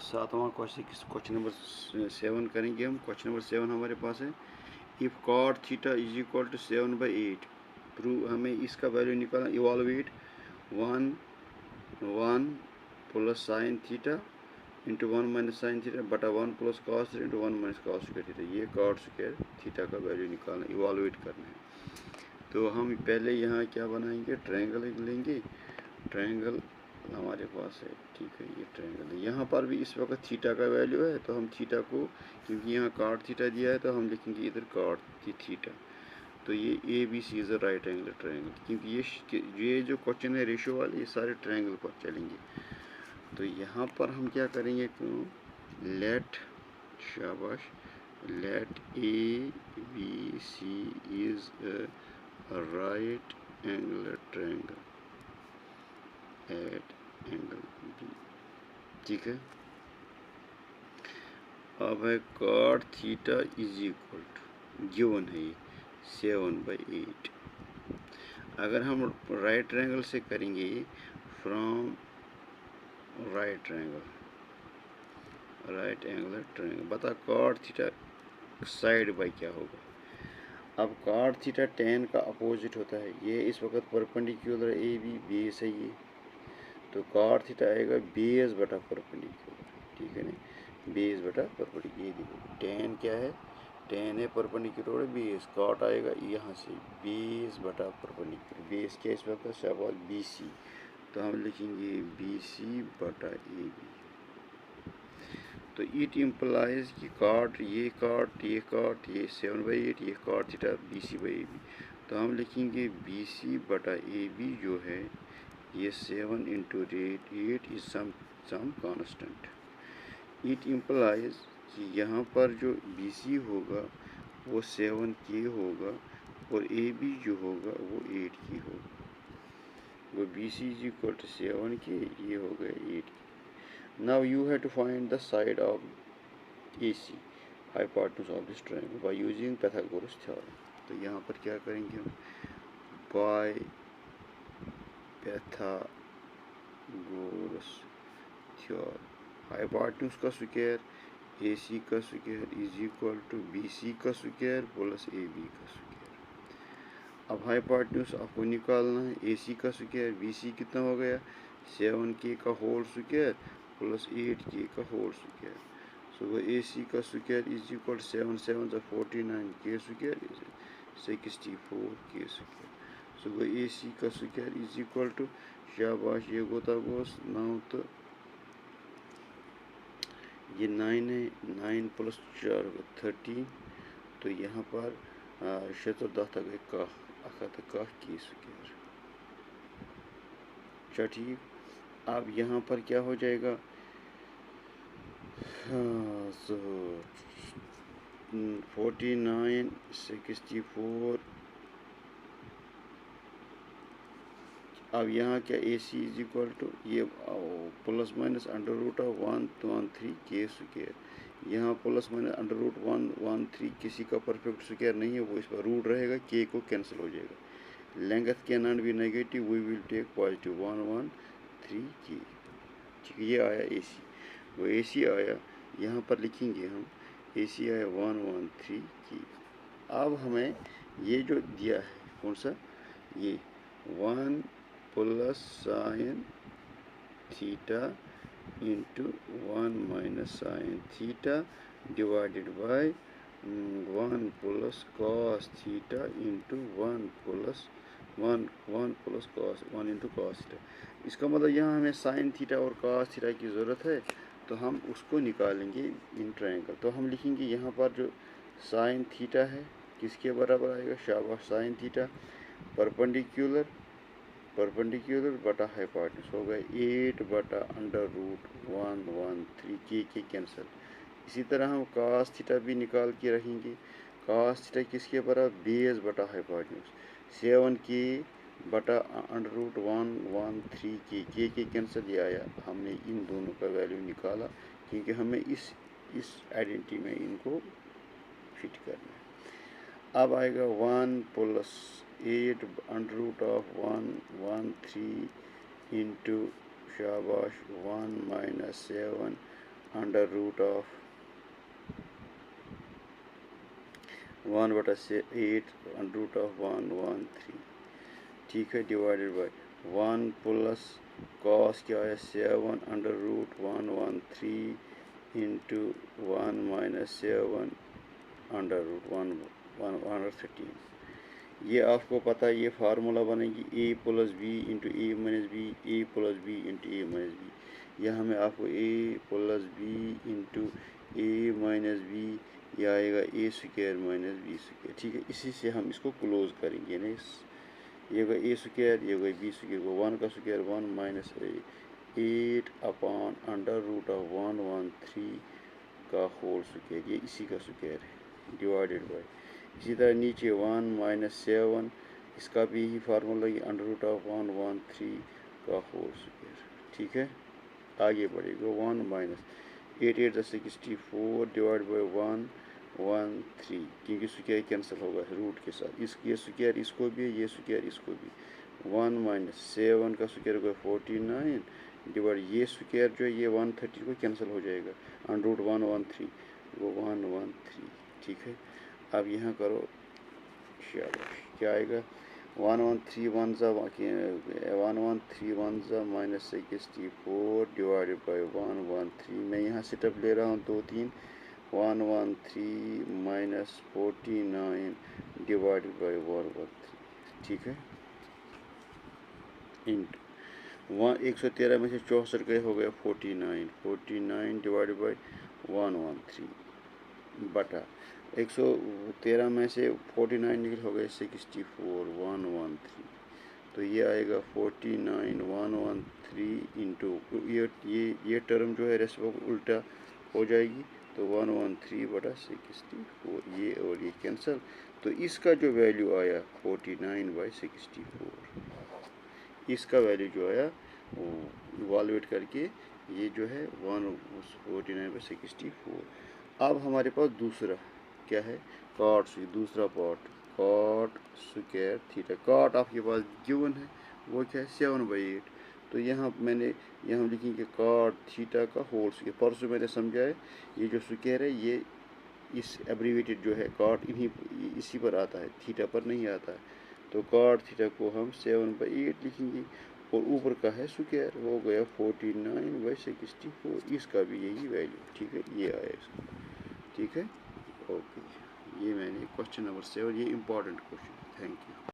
सातवां question number 7 करेंगे हम। क्वेश्चन नंबर 7 हमारे पास है, if cot theta is equal to 7/8, prove, हमें इसका वैल्यू निकालना। Evaluate 1 plus sine theta into 1 minus sine theta बटा 1 plus cos theta into 1 minus cos square theta. ये कॉट स्क्वायर थीटा का वैल्यू निकालना, इवालुएट करना है। तो हम पहले यहाँ क्या बनाएंगे, ट्रायंगल लेंगे। ट्रायंगल हमारे पास है, ठीक है, ये ट्रायंगल है। यहाँ पर भी इस वक्त थीटा का वैल्यू है, तो हम थीटा को, क्योंकि यहाँ कॉट थीटा दिया है, तो हम लिखेंगे इधर कॉट थीटा। तो ये A B C is a right angle triangle, क्योंकि ये जो क्वेश्चन है रेशियो वाले, ये सारे ट्रायंगल पर चलेंगे। तो यहाँ पर हम क्या करेंगे, लेट, शाबाश, let A B C is a right angle triangle at angle B, ठीक है। अब है cot theta is equal to, given है ये 7/8। अगर हम राइट ट्रायंगल से करेंगे, फ्रॉम राइट एंगल ट्रायंगल, बता कॉट थीटा साइड बाई क्या होगा। अब कॉट थीटा tan का अपोजिट होता है। ये इस वक्त परपेंडिकुलर ए बी बेस है ये, तो कॉट थीटा आएगा बेस बटा परपेंडिकुलर, ठीक है ना, बेस बटा परपेंडिकुलर। ये देखो tan क्या है, tan है परपेंडिकुलर बेस, कॉट आएगा यहाँ से बेस बटा परपेंडिकुलर। बेस क्या इस वक्त शाबाश BC, तो हम लिखेंगे BC बटा AB। तो इट इम्प्लाइज कि ये 7/8, ये कॉट थीटा BC/AB। तो हम लिखेंगे BC बटा AB जो है ये 7 into 8 is some constant. It implies कि यहाँ पर जो BC होगा वो 7K होगा और AB जो होगा वो 8K होगा। वो BC is equal to 7K, ये हो गया 8K। Now you have to find the side of AC, hypotenuse of this triangle, by using Pythagoras theorem. तो यहाँ पर क्या करेंगे हम, बाय पाइथागोरस थ्योरम, हाइपोटेन्यूज का स्क्वायर AC का square is equal to BC का स्क्वायर प्लस AB का स्क्वायर। अब हाइपोटेन्यूज आपको निकालना है, AC का स्क्वायर, BC कितना हो गया 7K का होल स्क्वायर प्लस 8K का होल स्क्वायर। सो AC का square is equal 7 7 49, K square 64K square. So AC का स्क्वायर इज इक्वल टू, शाबाश, ये गोता गोस 9, तो ये 9 है, 9 प्लस 4 13। तो यहाँ पर 14 गए कह, 1 K स्क्वायर। अच्छा ठीक। अब यहाँ पर क्या हो जाएगा, हाँ, 49 64। अब यहाँ क्या AC इज इक्वल टू, ये plus minus under root of 113 K square. यहाँ प्लस माइनस अंडर रूट 113 किसी का परफेक्ट स्क्वायर नहीं है, वो इस पर रूट रहेगा, K को कैंसिल हो जाएगा। Length can not be negative, we will take positive 113 K, ठीक है। ये आया AC, वो AC आया, यहाँ पर लिखेंगे हम AC आया 113 K। अब हमें ये जो दिया है कौन सा, ये 1 plus sine theta into 1 minus sine theta divided by 1 plus cos theta into 1 plus cos 1 into cos theta. इसका मतलब यहाँ हमें साइन थीटा और कॉस थीटा की ज़रूरत है, तो हम उसको निकालेंगे इन ट्रायंगल। तो हम लिखेंगे यहाँ पर जो साइन थीटा है किसके बराबर आएगा, शाबाश, साइन थीटा परपेंडिकुलर बटा हाइपोटेन्यूज हो गया 8 बटा अंडर रूट 113 के कैंसिल। इसी तरह हम कॉस थीटा भी निकाल के रखेंगे। कॉस थीटा किसके बराबर, बेस बटा हाइपोटेन्यूज 7K बटा अंडर रूट 113 के कैंसिल, ये आया। हमने इन दोनों का वैल्यू निकाला, क्योंकि हमें इस आइडेंटिटी में इनको फिट करना है। अब आएगा 1 plus 8 under root of 113 into, शाबाश, 1 minus 7 under root of 1/8 under root of 113, ठीक है, डिवाइडेड बाय 1 प्लस कॉस क्या है 7 under root 113 into 1 minus 7 under root 113। ये आपको पता है, ये फार्मूला बनेगी a plus B into A minus B, A plus B into A minus B. यहाँ में आपको a plus B into A minus B, यह आएगा A square minus B square, ठीक है। इसी से हम इसको क्लोज करेंगे ना, ये होगा ए स्क्वायर, ये होगा बी स्क्वायर, को 1 का square 1 minus 8 upon under root of 113 का होल स्क्वायर, ये इसी का स्क्वायर है, डिवाइडेड बाय इसी तरह नीचे 1 माइनस 7, इसका भी ही फार्मूला ये अंडर रूट ऑफ 113 का होल स्क्वायर, ठीक है। आगे बढ़ेगा 1 माइनस 8 8 64 डिवाइड बाई 113, क्योंकि स्क्वायर कैंसिल होगा रूट के साथ, ये स्क्वायर इसको भी, ये स्क्वायर इसको भी। 1 माइनस 7 का स्क्वायर होगा 49 डिवाइड, ये स्क्वायर जो है ये 130 को कैंसिल हो जाएगा, अंडर रूट 113 वो 113, ठीक है। अब यहाँ करो, क्या आएगा 113 माइनस 64 डिवाइडेड बाई 113, मैं यहाँ स्टेप ले रहा हूँ 2 3, 113 माइनस 49 डिवाइडेड बाई 113, ठीक है, इंटू 113 में से 64 गए हो गया 49 डिवाइडेड बाई 113 बटा 113 में से 49 निकल हो गए 64 113, तो ये आएगा 49 113 इंटू ये टर्म जो है रेसिप्रोकल उल्टा हो जाएगी, तो 113 बटा 64, ये और ये कैंसिल, तो इसका जो वैल्यू आया 49/64, इसका वैल्यू जो आया इवालुएट करके ये जो है 149/64। अब हमारे पास दूसरा क्या है, कॉट, दूसरा part cot square theta, cot आपके पास गिवन है वो क्या है 7/8, तो यहाँ हम लिखेंगे कॉट थीटा का होल स्क्वायर। परसों मैंने समझाया ये जो स्क्वायर है ये इस एब्रीवेटेड जो है कॉट इसी पर आता है, थीटा पर नहीं आता है, तो कॉट थीटा को हम 7/8 लिखेंगे, और ऊपर का है स्क्वायर, हो गया 49/64, इसका भी यही वैल्यू, ठीक है, ये आया इसका, ठीक है, ओके। ये मैंने क्वेश्चन नंबर 7, ये इम्पॉर्टेंट क्वेश्चन, थैंक यू।